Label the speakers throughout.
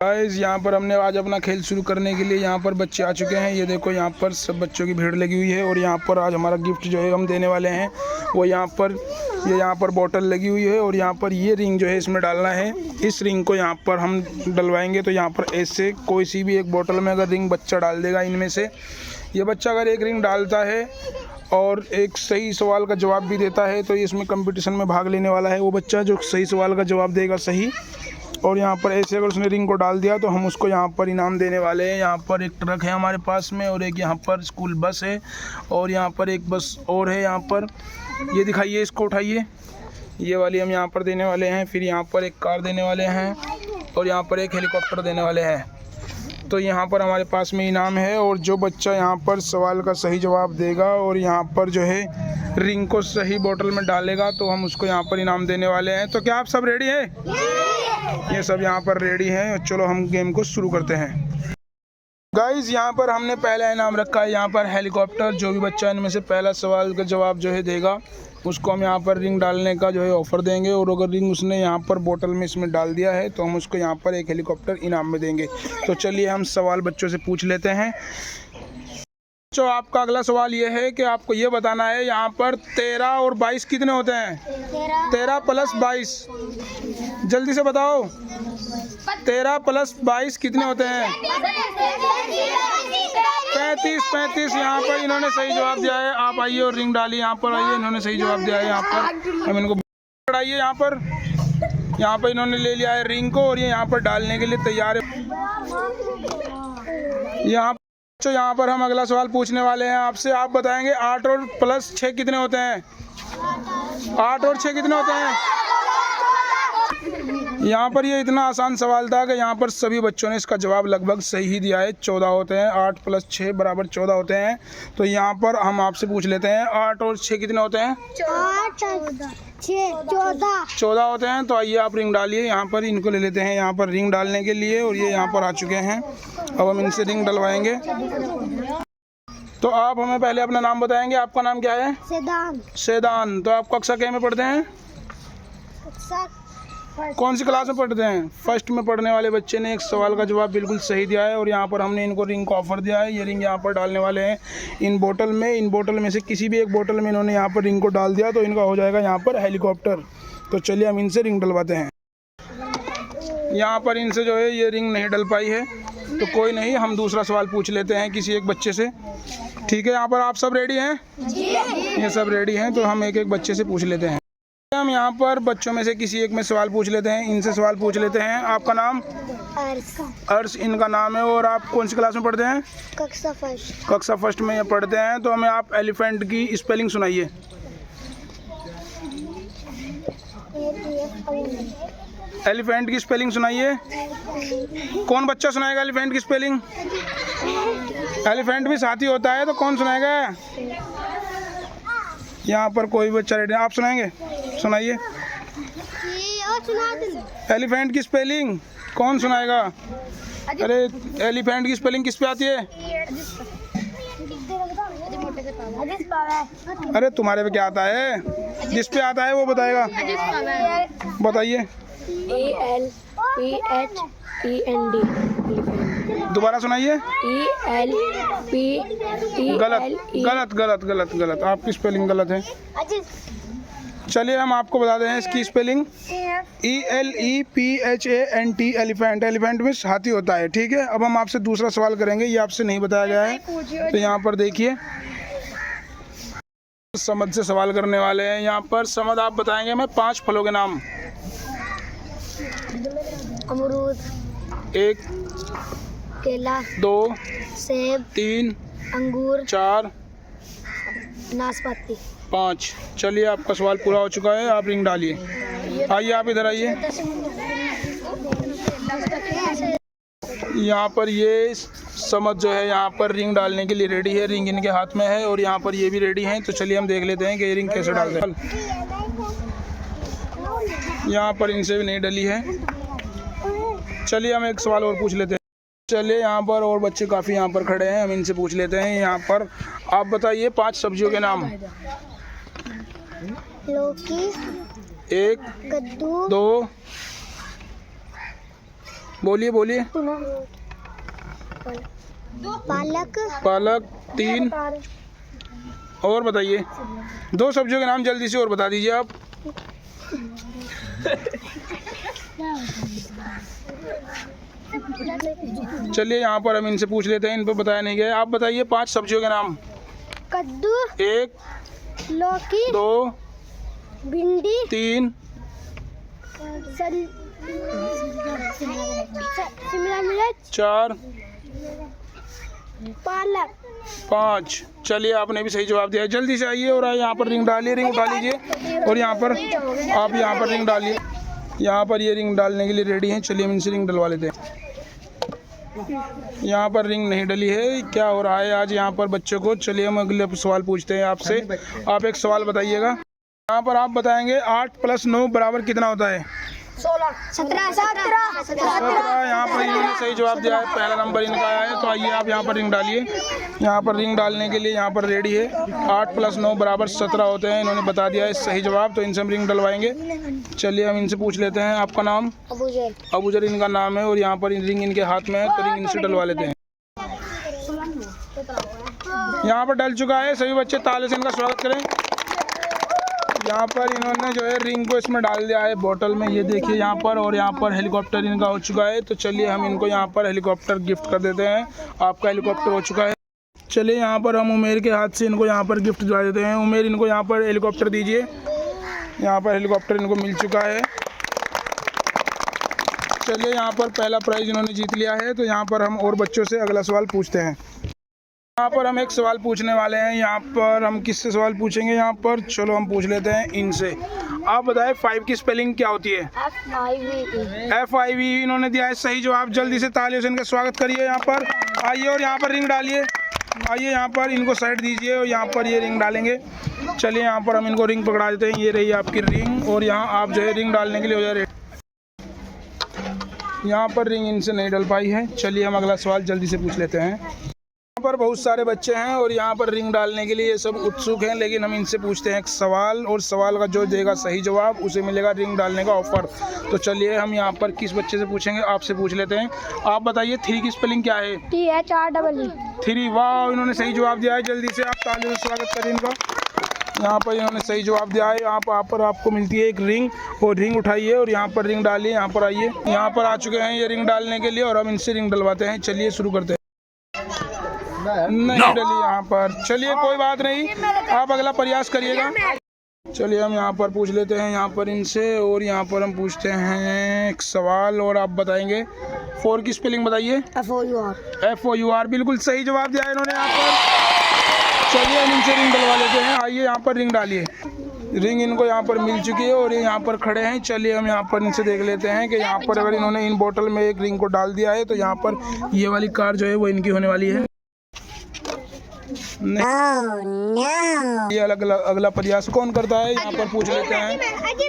Speaker 1: Guys यहाँ पर हमने आज अपना खेल शुरू करने के लिए यहाँ पर बच्चे आ चुके हैं। ये देखो यहाँ पर सब बच्चों की भीड़ लगी हुई है और यहाँ पर आज हमारा गिफ्ट जो है हम देने वाले हैं वो यहाँ पर बोतल लगी हुई है और यहाँ पर ये रिंग जो है इसमें डालना है। इस रिंग को यहाँ पर हम डलवाएंगे तो यहाँ पर ऐसे कोई सी भी एक बोतल में अगर रिंग बच्चा डाल देगा, इनमें से ये बच्चा अगर एक रिंग डालता है और एक सही सवाल का जवाब भी देता है तो इसमें कंपटीशन में भाग लेने वाला है वो बच्चा जो सही सवाल का जवाब देगा सही। और यहाँ पर ऐसे अगर उसने रिंग को डाल दिया तो हम उसको यहाँ पर इनाम देने वाले हैं। यहाँ पर एक ट्रक है हमारे पास में और एक यहाँ पर स्कूल बस है और यहाँ पर एक बस और है। यहाँ पर ये दिखाइए, इसको उठाइए, ये वाली हम यहाँ पर देने वाले हैं। फिर यहाँ पर एक कार देने वाले हैं और यहाँ पर एक हेलीकॉप्टर देने वाले हैं। तो यहाँ पर हमारे पास में इनाम है और जो बच्चा यहाँ पर सवाल का सही जवाब देगा और यहाँ पर जो है रिंग को सही बोतल में डालेगा तो हम उसको यहाँ पर इनाम देने वाले हैं। तो क्या आप सब रेडी हैं? ये सब यहाँ पर रेडी हैं। चलो हम गेम को शुरू करते हैं। गाइस यहाँ पर हमने पहला इनाम रखा है यहाँ पर हेलीकॉप्टर। जो भी बच्चा इनमें से पहला सवाल का जवाब जो है देगा उसको हम यहाँ पर रिंग डालने का जो है ऑफ़र देंगे और अगर रिंग उसने यहाँ पर बोतल में इसमें डाल दिया है तो हम उसको यहाँ पर एक हेलीकॉप्टर इनाम में देंगे। तो चलिए हम सवाल बच्चों से पूछ लेते हैं। तो आपका अगला सवाल ये है कि आपको ये बताना है यहाँ पर 13 और 22 कितने होते हैं? 13 प्लस 22, जल्दी से बताओ। 13 प्लस 22 कितने होते हैं? 35। यहाँ पर इन्होंने सही जवाब दिया है। आप आइए और रिंग डालिए। यहाँ पर आइए, इन्होंने सही जवाब दिया है। यहाँ पर हम इनको बढ़ाइए। यहाँ पर इन्होंने ले लिया है रिंग को और ये यहाँ पर डालने के लिए तैयार है। यहाँ पर हम अगला सवाल पूछने वाले हैं आपसे। आप बताएंगे 8 और प्लस 6 कितने होते हैं? 8 और 6 कितने होते हैं? यहाँ पर ये इतना आसान सवाल था कि यहाँ पर सभी बच्चों ने इसका जवाब लगभग सही ही दिया है। 14 होते हैं। 8 प्लस 6 बराबर 14 होते हैं। तो यहाँ पर हम आपसे पूछ लेते हैं 8 और 6 कितने होते हैं? 14 होते हैं। तो आइए आप रिंग डालिए। यहाँ पर इनको ले लेते हैं यहाँ पर रिंग डालने के लिए और ये यहाँ पर आ चुके हैं। अब हम इनसे रिंग डलवाएंगे। तो आप हमें पहले अपना नाम बताएंगे। आपका नाम क्या है? सेदान। तो आप कक्षा क्या में पढ़ते हैं? कौन सी क्लास में पढ़ते हैं? फर्स्ट में पढ़ने वाले बच्चे ने एक सवाल का जवाब बिल्कुल सही दिया है और यहाँ पर हमने इनको रिंग का ऑफर दिया है। ये रिंग यहाँ पर डालने वाले हैं इन बोतल में से किसी भी एक बोतल में इन्होंने यहाँ पर रिंग को डाल दिया तो इनका हो जाएगा यहाँ पर हेलीकॉप्टर। तो चलिए हम इनसे रिंग डलवाते हैं। यहाँ पर इनसे जो है ये रिंग नहीं डल पाई है तो कोई नहीं, हम दूसरा सवाल पूछ लेते हैं किसी एक बच्चे से। ठीक है, यहाँ पर आप सब रेडी हैं? ये सब रेडी हैं। तो हम एक एक बच्चे से पूछ लेते हैं। हम यहाँ पर बच्चों में से किसी एक में सवाल पूछ लेते हैं। इनसे सवाल पूछ लेते हैं। आपका नाम? अर्श इनका नाम है। और आप कौन सी क्लास में पढ़ते हैं? कक्षा फर्स्ट में पढ़ते हैं। तो हमें आप एलिफेंट की स्पेलिंग सुनाइए। एलिफेंट की स्पेलिंग सुनाइए। कौन बच्चा सुनाएगा एलिफेंट की स्पेलिंग? एलिफेंट भी साथी होता है तो कौन सुनाएगा? यहाँ पर कोई बच्चा रेडी? आप सुनाएंगे? सुनाइए एलिफेंट की स्पेलिंग। कौन सुनाएगा? अरे एलिफेंट की स्पेलिंग किस पे आती है? अरे तुम्हारे पे क्या आता है? जिस पे आता है वो बताएगा। बताइए।
Speaker 2: ELPHEND।
Speaker 1: दोबारा सुनाइए। गलत। आपकी स्पेलिंग गलत है। चलिए हम आपको बता दें इसकी स्पेलिंग। ELEPHANT elephant. एलिफेंट में हाथी होता है। ठीक है, अब हम आपसे दूसरा सवाल करेंगे। ये आपसे नहीं बताया गया है तो यहाँ पर देखिए समझ से सवाल करने वाले हैं। यहाँ पर समझ आप बताएंगे हमें 5 फलों के नाम।
Speaker 2: अमरूद,
Speaker 1: 1,
Speaker 2: केला,
Speaker 1: 2,
Speaker 2: सेब,
Speaker 1: 3,
Speaker 2: अंगूर,
Speaker 1: 4,
Speaker 2: नाशपाती,
Speaker 1: 5। चलिए आपका सवाल पूरा हो चुका है। आप रिंग डालिए। आइए आप इधर आइए। यहाँ पर ये समझ जो है यहाँ पर रिंग डालने के लिए रेडी है। रिंग इनके हाथ में है और यहाँ पर ये भी रेडी हैं। तो चलिए हम देख लेते हैं कि ये रिंग कैसे डालते हैं। यहाँ पर इनसे भी नहीं डली है। चलिए हम एक सवाल और पूछ लेते हैं। चलिए यहाँ पर और बच्चे काफ़ी यहाँ पर खड़े हैं, हम इनसे पूछ लेते हैं। यहाँ पर आप बताइए 5 सब्जियों के नाम।
Speaker 2: लौकी,
Speaker 1: 1,
Speaker 2: कद्दू,
Speaker 1: 2, बोलिए बोलिए।
Speaker 2: पालक।
Speaker 1: पालक 3। और बताइए 2 सब्जियों के नाम जल्दी से और बता दीजिए आप। चलिए यहाँ पर हम इनसे पूछ लेते हैं, इन पर बताया नहीं गया। आप बताइए 5 सब्जियों के नाम।
Speaker 2: कद्दू।
Speaker 1: 1
Speaker 2: लौकी।
Speaker 1: 2
Speaker 2: भिंडी।
Speaker 1: 3
Speaker 2: शिमला मिर्च।
Speaker 1: 4
Speaker 2: पालक।
Speaker 1: 5। चलिए आपने भी सही जवाब दिया। जल्दी से आइए और यहाँ पर रिंग डालिए, रिंग उठा लीजिए और यहाँ पर आप यहाँ पर रिंग डालिए। यहाँ पर ये रिंग डालने के लिए रेडी हैं। चलिए हम इनसे रिंग डलवा लेते हैं। यहाँ पर रिंग नहीं डली है, क्या हो रहा है आज यहाँ पर बच्चों को। चलिए हम अगले सवाल पूछते हैं आपसे। आप एक सवाल बताइएगा। यहाँ पर आप बताएंगे 8 + 9 बराबर कितना होता है?
Speaker 2: 16 17
Speaker 1: 17। यहाँ पर इन्होंने सही जवाब दिया है, पहला नंबर इनका आया है। तो आइए आप यहाँ पर रिंग डालिए। यहाँ पर रिंग डालने के लिए यहाँ पर रेडी है। 8 + 9 बराबर 17 होते हैं, इन्होंने बता दिया है सही जवाब। तो इनसे हम रिंग डलवाएंगे। चलिए हम इनसे पूछ लेते हैं, आपका नाम? अबूजर इनका नाम है और यहाँ पर रिंग इनके हाथ में है, तो रिंग इनसे डलवा लेते हैं। यहाँ पर डल चुका है, सभी बच्चे ताले से इनका स्वागत करें। यहाँ पर इन्होंने जो है रिंग को इसमें डाल दिया है बोतल में, ये देखिए यहाँ पर। और यहाँ पर हेलीकॉप्टर इनका हो चुका है। तो चलिए हम इनको यहाँ पर हेलीकॉप्टर गिफ्ट कर देते हैं। आपका हेलीकॉप्टर हो चुका है। चलिए यहाँ पर हम उमेर के हाथ से इनको यहाँ पर गिफ्ट दिला देते हैं। उमेर इनको यहाँ पर हेलीकॉप्टर दीजिए। यहाँ पर हेलीकॉप्टर इनको मिल चुका है। चलिए यहाँ पर पहला प्राइज़ इन्होंने जीत लिया है। तो यहाँ पर हम और बच्चों से अगला सवाल पूछते हैं। यहाँ पर हम एक सवाल पूछने वाले हैं। यहाँ पर हम किससे सवाल पूछेंगे? यहाँ पर चलो हम पूछ लेते हैं इनसे। आप बताएं 5 की स्पेलिंग क्या होती है? FIVE इन्होंने दिया है सही जवाब। जल्दी से तालियों से इनका स्वागत करिए। यहाँ पर आइए और यहाँ पर रिंग डालिए। आइए यहाँ पर इनको साइड दीजिए और यहाँ पर ये रिंग डालेंगे। चलिए यहाँ पर हम इनको रिंग पकड़ा देते हैं। ये रही आपकी रिंग और यहाँ आप जो है रिंग डालने के लिए हो जाए। यहाँ पर रिंग इनसे नहीं डल पाई है। चलिए हम अगला सवाल जल्दी से पूछ लेते हैं। यहाँ पर बहुत सारे बच्चे हैं और यहाँ पर रिंग डालने के लिए ये सब उत्सुक हैं, लेकिन हम इनसे पूछते हैं एक सवाल, और सवाल का जो देगा सही जवाब उसे मिलेगा रिंग डालने का ऑफर। तो चलिए हम यहाँ पर किस बच्चे से पूछेंगे? आपसे पूछ लेते हैं। आप बताइए 3 की स्पेलिंग क्या है?
Speaker 2: THREE।
Speaker 1: 3। वाह, इन्होंने सही जवाब दिया है। जल्दी से आप तालियों से स्वागत करें इनका। यहाँ पर इन्होंने सही जवाब दिया है। यहाँ पर आपको मिलती है एक रिंग, और रिंग उठाइए और यहाँ पर रिंग डालिए। यहाँ पर आइए। यहाँ पर आ चुके हैं ये रिंग डालने के लिए और हम इनसे रिंग डलवाते हैं। चलिए शुरू करते हैं। नहीं डली यहाँ पर। चलिए कोई बात नहीं, आप अगला प्रयास करिएगा। चलिए हम यहाँ पर पूछ लेते हैं यहाँ पर इनसे, और यहाँ पर हम पूछते हैं एक सवाल और आप बताएंगे 4 की स्पेलिंग बताइए। FOUR बिल्कुल सही जवाब दिया है इन्होंने यहाँ पर। चलिए हम इनसे रिंग डलवा लेते हैं। आइए यहाँ पर रिंग डालिए। रिंग इनको यहाँ पर मिल चुकी है और ये यहाँ पर खड़े हैं। चलिए हम यहाँ पर इनसे देख लेते हैं कि यहाँ पर अगर इन्होंने इन बोतल में एक रिंग को डाल दिया है तो यहाँ पर ये वाली कार जो है वो इनकी होने वाली है। ये अगला प्रयास कौन करता है यहाँ पर पूछ लेते हैं।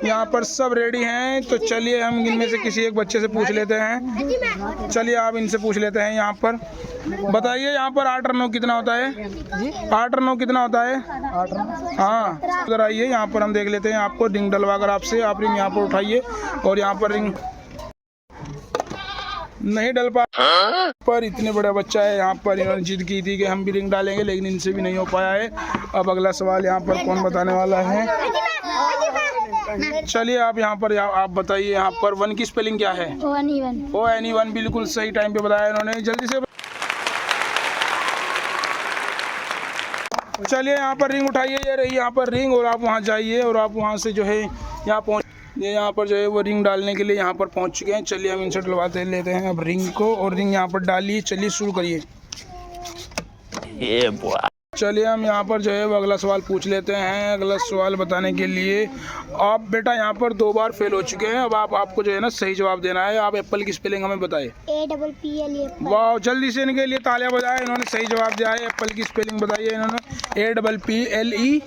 Speaker 1: यहाँ पर सब रेडी हैं, तो चलिए हम इनमें से किसी एक बच्चे से पूछ लेते हैं। चलिए आप इनसे पूछ लेते हैं। यहाँ पर बताइए यहाँ पर 8 और 9 कितना होता है? 8 और 9 कितना होता है? हाँ, उधर आइए। यहाँ पर हम देख लेते हैं आपको रिंग डलवा कर आपसे। आप रिंग यहाँ पर उठाइए और यहाँ पर रिंग नहीं डल पा पर इतने बड़ा बच्चा है। यहाँ पर इन्होंने जिद की थी कि हम भी रिंग डालेंगे, लेकिन इनसे भी नहीं हो पाया है। अब अगला सवाल यहाँ पर कौन बताने वाला है? चलिए आप यहाँ पर आप बताइए यहाँ पर 1 की स्पेलिंग क्या है? ONE1 बिल्कुल सही टाइम पे बताया इन्होंने। जल्दी से चलिए यहाँ पर रिंग उठाइए। ये रही यहाँ पर रिंग, और आप वहाँ जाइए और आप वहाँ से जो है यहाँ पहुँच, ये यहाँ पर जो है वो रिंग डालने के लिए यहाँ पर पहुँच चुके हैं। चलिए हम इनसे डलवाते लेते हैं अब रिंग को, और रिंग यहाँ पर डालिए। चलिए शुरू करिए। चलिए हम यहाँ पर जो है वो अगला सवाल पूछ लेते हैं। अगला सवाल बताने के लिए आप बेटा यहाँ पर 2 बार फेल हो चुके हैं। अब आपको जो है ना सही जवाब देना है। आप एप्पल की स्पेलिंग हमें बताइए।
Speaker 2: APPLE।
Speaker 1: वाह, जल्दी से इनके लिए तालियां बजाएं। इन्होंने सही जवाब दिया है। एप्पल की स्पेलिंग बताइए इन्होंने। APPLE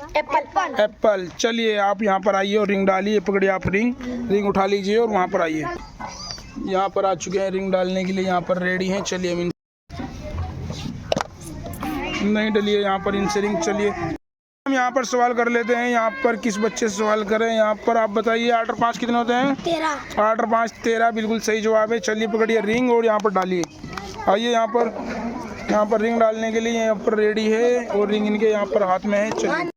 Speaker 1: Apple. चलिए आप यहाँ पर आइए और रिंग डालिए। पकड़िए आप रिंग उठा लीजिए और वहाँ पर आइए। यहाँ पर आ चुके हैं रिंग डालने के लिए, यहाँ पर रेडी हैं। चलिए हम नहीं डलिए यहाँ पर इनसे रिंग। चलिए हम यहाँ पर सवाल कर लेते हैं, यहाँ पर किस बच्चे से सवाल करें। यहाँ पर आप बताइए 8 और 5 कितने होते हैं?
Speaker 2: 13।
Speaker 1: 8 और 5 13 बिल्कुल सही जवाब है। चलिए पकड़िए रिंग और यहाँ पर डालिए। आइए यहाँ पर रिंग डालने के लिए यहाँ पर रेडी है और रिंग इनके यहाँ पर हाथ में है। चलिए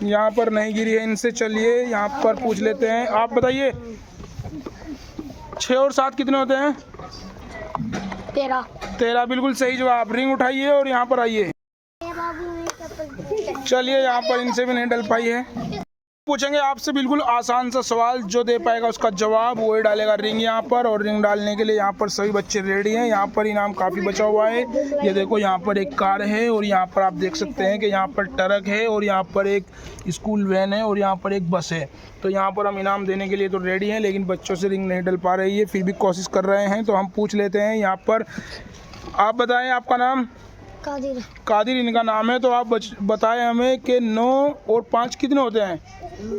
Speaker 1: यहाँ पर नहीं गिरी है इनसे। चलिए यहाँ पर पूछ लेते हैं, आप बताइए 6 और 7 कितने होते हैं?
Speaker 2: 13।
Speaker 1: 13 बिल्कुल सही जवाब। रिंग उठाइए और यहाँ पर आइए। चलिए यहाँ पर इनसे भी नहीं डल पाई है। पूछेंगे आपसे बिल्कुल आसान सा सवाल, जो दे पाएगा उसका जवाब वो ही डालेगा रिंग यहाँ पर। और रिंग डालने के लिए यहाँ पर सभी बच्चे रेडी हैं। यहाँ पर इनाम काफ़ी बचा हुआ है। ये देखो यहाँ पर एक कार है और यहाँ पर आप देख सकते हैं कि यहाँ पर ट्रक है और यहाँ पर एक स्कूल वैन है और यहाँ पर एक बस है। तो यहाँ पर हम इनाम देने के लिए तो रेडी हैं, लेकिन बच्चों से रिंग नहीं डल पा रही है, फिर भी कोशिश कर रहे हैं। तो हम पूछ लेते हैं यहाँ पर, आप बताएं आपका नाम?
Speaker 2: कादिर।
Speaker 1: कादिर इनका नाम है। तो आप बताएं हमें कि 9 और 5 कितने होते हैं?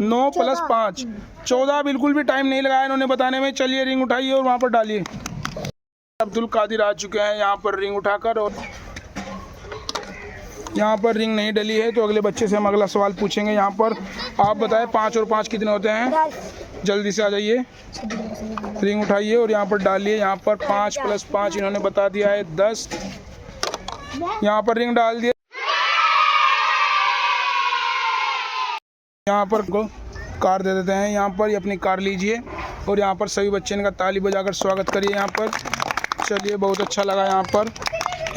Speaker 1: 9 + 5 14। बिल्कुल भी टाइम नहीं लगाया इन्होंने बताने में। चलिए रिंग उठाइए और वहाँ पर डालिए। अब्दुल कादिर आ चुके हैं यहाँ पर रिंग उठाकर, और यहाँ पर रिंग नहीं डली है। तो अगले बच्चे से हम अगला सवाल पूछेंगे। यहाँ पर आप बताएं 5 और 5 कितने होते हैं? जल्दी से आ जाइए, रिंग उठाइए और यहाँ पर डालिए। यहाँ पर 5 + 5 इन्होंने बता दिया है 10। यहाँ पर रिंग डाल दिए। यहाँ पर को कार दे देते हैं। यहाँ पर ये अपनी कार लीजिए और यहाँ पर सभी बच्चे इनका ताली बजाकर स्वागत करिए यहाँ पर। चलिए बहुत अच्छा लगा। यहाँ पर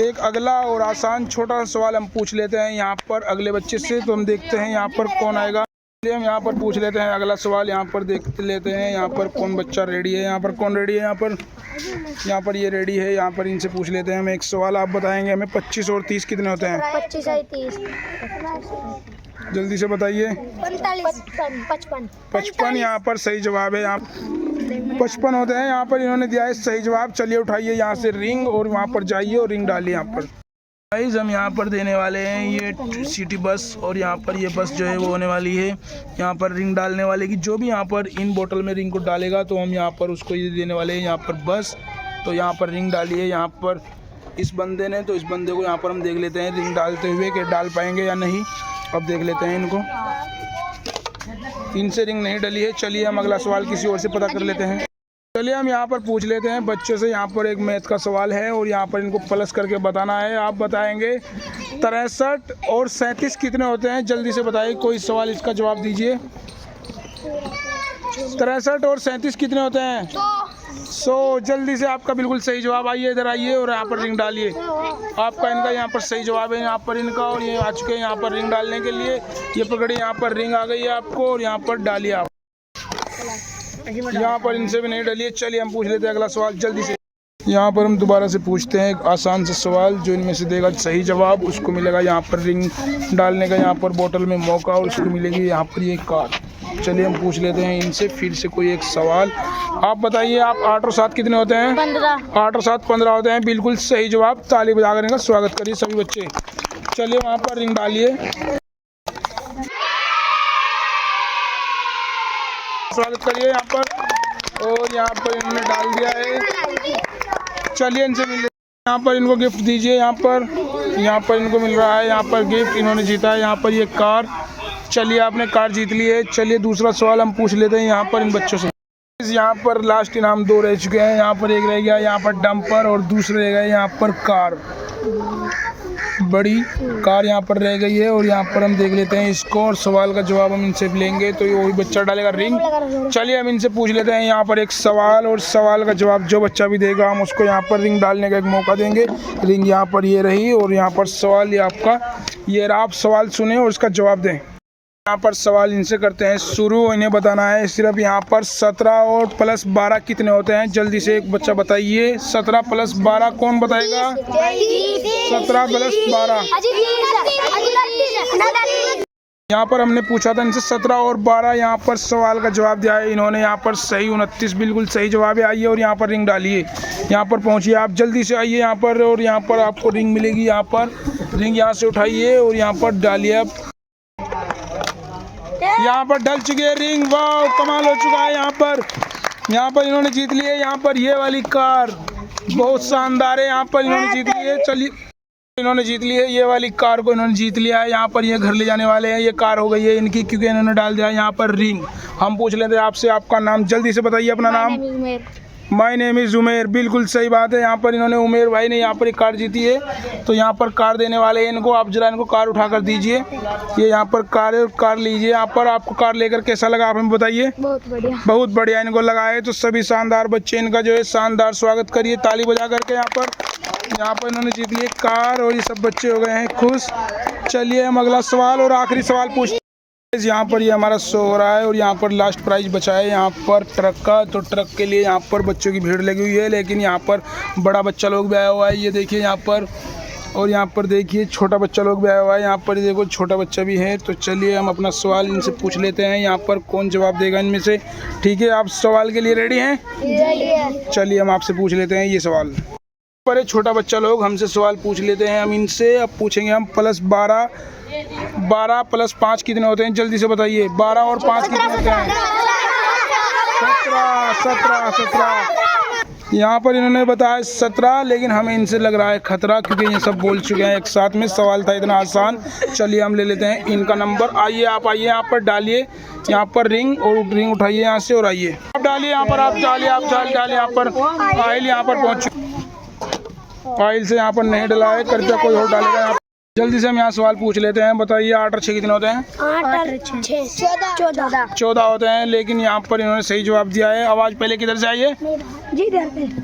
Speaker 1: एक अगला और आसान छोटा सा सवाल हम पूछ लेते हैं यहाँ पर अगले बच्चे से। तो हम देखते हैं यहाँ पर कौन आएगा। चलिए हम यहाँ पर पूछ लेते हैं अगला सवाल। यहाँ पर देख लेते हैं यहाँ पर कौन बच्चा रेडी है। यहाँ पर कौन रेडी है? यहाँ पर ये रेडी है। यहाँ पर इनसे पूछ लेते हैं हम एक सवाल। आप बताएंगे हमें 25 और 30 कितने होते हैं?
Speaker 2: 25 और 30।
Speaker 1: जल्दी से बताइए। 55 यहाँ पर सही जवाब है। यहाँ 55 होते हैं यहाँ पर इन्होंने दिया है सही जवाब। चलिए उठाइए यहाँ से रिंग और वहाँ पर जाइए और रिंग डालिए यहाँ पर। गाइस हम यहाँ पर देने वाले हैं ये सिटी बस, और यहाँ पर ये बस जो है वो होने वाली है। यहाँ पर रिंग डालने वाले की जो भी यहाँ पर इन बोतल में रिंग को डालेगा तो हम यहाँ पर उसको ये देने वाले हैं यहाँ पर बस। तो यहाँ पर रिंग डालिए यहाँ पर इस बंदे ने। तो इस बंदे को यहाँ पर हम देख लेते हैं रिंग डालते हुए कि डाल पाएंगे या नहीं। अब देख लेते हैं इनको। इनसे रिंग नहीं डली है। चलिए हम अगला सवाल किसी और से पता कर लेते हैं। चलिए हम यहाँ पर पूछ लेते हैं बच्चों से। यहाँ पर एक मैथ का सवाल है और यहाँ पर इनको प्लस करके बताना है। आप बताएंगे 63 और 37 कितने होते हैं? जल्दी से बताइए, कोई सवाल इसका जवाब दीजिए। 63 और 37 कितने होते हैं? 100। जल्दी से आपका बिल्कुल सही जवाब। आइए इधर आइए और यहाँ पर रिंग डालिए। आपका इनका यहाँ पर सही जवाब है यहाँ पर इनका, और ये आ चुके हैं यहाँ पर रिंग डालने के लिए। ये पकड़िए, यहाँ पर रिंग आ गई है आपको और यहाँ पर डालिए आप। यहाँ पर इनसे भी नहीं डलिए। चलिए हम पूछ लेते हैं अगला सवाल जल्दी से। यहाँ पर हम दोबारा से पूछते हैं एक आसान सा सवाल। जो इनमें से देगा सही जवाब उसको मिलेगा यहाँ पर रिंग डालने का यहाँ पर बोतल में मौका, और उसको मिलेगी यहाँ पर ये कार। चलिए हम पूछ लेते हैं इनसे फिर से कोई एक सवाल। आप बताइए आप 8 और 7 कितने होते हैं?
Speaker 2: 15।
Speaker 1: 8 और 7 15 होते हैं। बिल्कुल सही जवाब। ताली बजाकर इनका स्वागत करिए सभी बच्चे। चलिए वहाँ पर रिंग डालिए, स्वागत करिए यहाँ पर। और यहाँ पर इन्होंने डाल दिया है। चलिए इनसे मिल, यहाँ पर इनको गिफ्ट दीजिए। यहाँ पर इनको मिल रहा है यहाँ पर गिफ्ट। इन्होंने जीता है यहाँ पर ये कार। चलिए आपने कार जीत ली है। चलिए दूसरा सवाल हम पूछ लेते हैं यहाँ पर इन बच्चों से। यहाँ पर लास्ट इनाम 2 रह चुके हैं। यहाँ पर एक रह गया यहाँ पर डंपर और दूसरे रह गए यहाँ पर कार। बड़ी कार यहाँ पर रह गई है और यहाँ पर हम देख लेते हैं इसको, और सवाल का जवाब हम इनसे लेंगे तो वही बच्चा डालेगा रिंग। चलिए हम इनसे पूछ लेते हैं यहाँ पर एक सवाल, और सवाल का जवाब जो बच्चा भी देगा हम उसको यहाँ पर रिंग डालने का एक मौका देंगे। रिंग यहाँ पर ये रही और यहाँ पर सवाल ये आपका, ये आप सवाल सुने और उसका जवाब दें। यहाँ पर सवाल इनसे करते हैं शुरू। इन्हें बताना है सिर्फ यहाँ पर 17 और प्लस 12 कितने होते हैं? जल्दी से एक बच्चा बताइए। 17 + 12 कौन बताएगा? 17 + 12। यहाँ पर हमने पूछा था इनसे 17 और 12। यहाँ पर सवाल का जवाब दिया है इन्होंने यहाँ पर सही 29 बिल्कुल सही जवाब है। आइए और यहाँ पर रिंग डालिए। यहाँ पर पहुँचिए आप, जल्दी से आइए यहाँ पर, और यहाँ पर आपको रिंग मिलेगी। यहाँ पर रिंग यहाँ से उठाइए और यहाँ पर डालिए आप। यहाँ पर डल चुकी है रिंग। वाह कमाल हो चुका है। यहाँ पर इन्होंने जीत ली है यहाँ पर ये वाली कार। बहुत शानदार है। यहाँ पर इन्होंने जीत ली है। चलिए इन्होंने जीत ली है ये वाली कार को, इन्होंने जीत लिया है। यहाँ पर ये घर ले जाने वाले हैं। ये कार हो गई है इनकी, क्योंकि इन्होंने डाल दिया है यहाँ पर रिंग। हम पूछ लेते हैं आपसे, आपका नाम जल्दी से बताइए अपना नाम। माय नेम इज़ उमेर। बिल्कुल सही बात है। यहाँ पर इन्होंने, उमेर भाई ने यहाँ पर एक कार जीती है, तो यहाँ पर कार देने वाले हैं इनको। आप जरा इनको कार उठा कर दीजिए। ये यहाँ पर कार है, कार लीजिए। यहाँ पर आपको कार लेकर कैसा लगा आप हमें बताइए।
Speaker 2: बहुत बढ़िया,
Speaker 1: बहुत बढ़िया इनको लगा है। तो सभी शानदार बच्चे इनका जो है शानदार स्वागत करिए ताली बजा करके। यहाँ पर इन्होंने जीत ली कार और ये सब बच्चे हो गए हैं खुश। चलिए हम अगला सवाल और आखिरी सवाल पूछते हैं। यहाँ पर ये हमारा शो हो रहा है और यहाँ पर लास्ट प्राइज बचा है यहाँ पर ट्रक का। तो ट्रक के लिए यहाँ पर बच्चों की भीड़ लगी हुई है, लेकिन यहाँ पर बड़ा बच्चा लोग भी आया हुआ है। ये देखिए यहाँ पर, और यहाँ पर देखिए छोटा बच्चा लोग भी आया हुआ है। यहाँ पर देखो छोटा बच्चा भी है। तो चलिए हम अपना सवाल इनसे पूछ लेते हैं। यहाँ पर कौन जवाब देगा इनमें से। ठीक है, आप सवाल के लिए रेडी हैं? चलिए हम आपसे पूछ लेते हैं ये सवाल। पर एक छोटा बच्चा लोग हमसे सवाल पूछ लेते हैं हम इनसे। अब पूछेंगे हम +12 + 5 कितने होते हैं, जल्दी से बताइए। 12 और 5 कितने होते हैं? 17। यहाँ पर इन्होंने बताया 17, लेकिन हमें इनसे लग रहा है खतरा, क्योंकि ये सब बोल चुके हैं एक साथ में। सवाल था इतना आसान। चलिए हम ले लेते हैं इनका नंबर। आइए आप आइए, यहाँ पर डालिए यहाँ पर रिंग, और रिंग उठाइए यहाँ से और आइए। आप डालिए यहाँ पर, आप डालिए यहाँ पर। आइल यहाँ पर पहुँच, आइल से यहाँ पर नहीं डला है, कृपया कोई और डालेगा यहाँ। जल्दी से हम यहाँ सवाल पूछ लेते हैं। बताइए 8 और 6 कितने होते हैं? 14 होते हैं, लेकिन यहाँ पर इन्होंने सही जवाब दिया है। आवाज़ पहले किधर से आई है?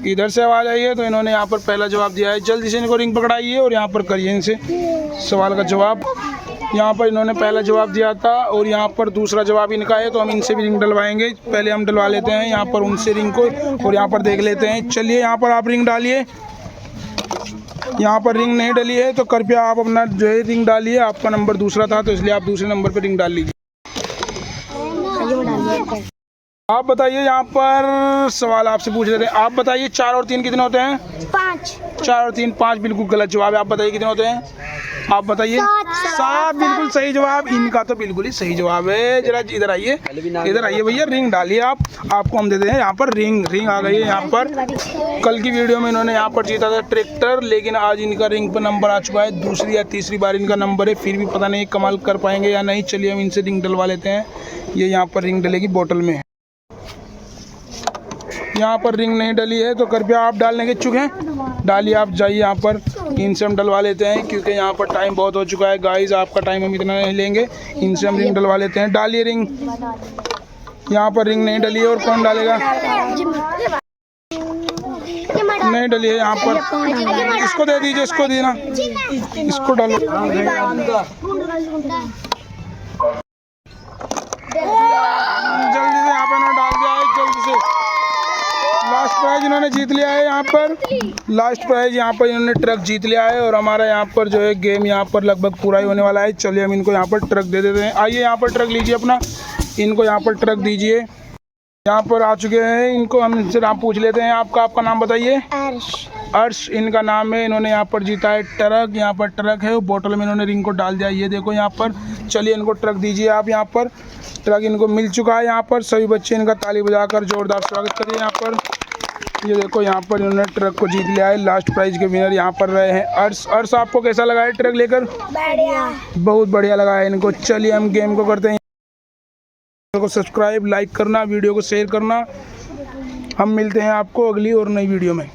Speaker 1: इधर से आवाज़ आई है। तो इन्होंने यहाँ पर पहला जवाब दिया है। जल्दी से इनको रिंग पकड़ाइए और यहाँ पर करिए इनसे सवाल का जवाब। यहाँ पर इन्होंने पहला जवाब दिया था और यहाँ पर दूसरा जवाब इनका है, तो हम इनसे भी रिंग डलवाएंगे। पहले हम डलवा लेते हैं यहाँ पर उनसे रिंग को, और यहाँ पर देख लेते हैं। चलिए यहाँ पर आप रिंग डालिए। यहाँ पर रिंग नहीं डली है, तो कृपया आप अपना जो है रिंग डालिए। आपका नंबर दूसरा था, तो इसलिए आप दूसरे नंबर पर रिंग डाल लीजिए। आप बताइए, यहाँ पर सवाल आपसे पूछ रहे थे। आप बताइए 4 और 3 कितने होते हैं?
Speaker 2: 5।
Speaker 1: 4 और 3 5 बिल्कुल गलत जवाब है। आप बताइए कितने होते हैं? आप बताइए। 7 बिल्कुल सही जवाब। इनका तो बिल्कुल ही सही जवाब है। जरा इधर आइए, इधर आइए भैया, रिंग डालिए आप। आपको हम दे दें यहाँ पर रिंग आ गई है यहाँ पर। कल की वीडियो में इन्होंने यहाँ पर जीता था ट्रैक्टर, लेकिन आज इनका रिंग पर नंबर आ चुका है। दूसरी या तीसरी बार इनका नंबर है, फिर भी पता नहीं कमाल कर पाएंगे या नहीं। चलिए हम इनसे रिंग डलवा लेते हैं। ये यहाँ पर रिंग डलेगी बोतल में। यहाँ पर रिंग नहीं डली है, तो कृपया आप डालने के इच्छुक हैं, डालिए। आप जाइए यहाँ पर, इनसे हम डलवा लेते हैं, क्योंकि यहाँ पर टाइम बहुत हो चुका है गाइस। आपका टाइम हम इतना नहीं लेंगे। इनसे हम रिंग डलवा लेते हैं। डालिए रिंग। यहाँ पर रिंग नहीं डली है, और कौन डालेगा? नहीं डली है यहाँ पर। इसको दे दीजिए, इसको देना, इसको डालो। जल्दी से यहाँ पे ना डाल दिया है, जल्दी से। लास्ट प्राइज इन्होंने जीत लिया है यहाँ पर। लास्ट प्राइज यहाँ पर इन्होंने ट्रक जीत लिया है, और हमारा यहाँ पर जो है गेम यहाँ पर लगभग पूरा ही होने वाला है। चलिए हम इनको यहाँ पर ट्रक दे देते हैं। आइए यहाँ पर ट्रक लीजिए अपना, इनको यहाँ पर ट्रक दीजिए। यहाँ पर आ चुके हैं। इनको हम इनसे नाम पूछ लेते हैं। आपका नाम बताइए। अर्श इनका नाम है। इन्होंने यहाँ पर जीता है ट्रक। यहाँ पर ट्रक है, बोतल में इन्होंने रिंग को डाल दिया। ये देखो यहाँ पर। चलिए इनको ट्रक दीजिए आप। यहाँ पर ट्रक इनको मिल चुका है। यहाँ पर सभी बच्चे इनका ताली बजाकर जोरदार स्वागत करिए। यहाँ पर ये देखो, यहाँ पर इन्होंने ट्रक को जीत लिया है। लास्ट प्राइज के विनर यहाँ पर रहे हैं अर्श। आपको कैसा लगा है ट्रक लेकर?
Speaker 2: बढ़िया,
Speaker 1: बहुत बढ़िया लगा है इनको। चलिए हम गेम को करते हैं। को सब्सक्राइब, लाइक करना, वीडियो को शेयर करना। हम मिलते हैं आपको अगली और नई वीडियो में।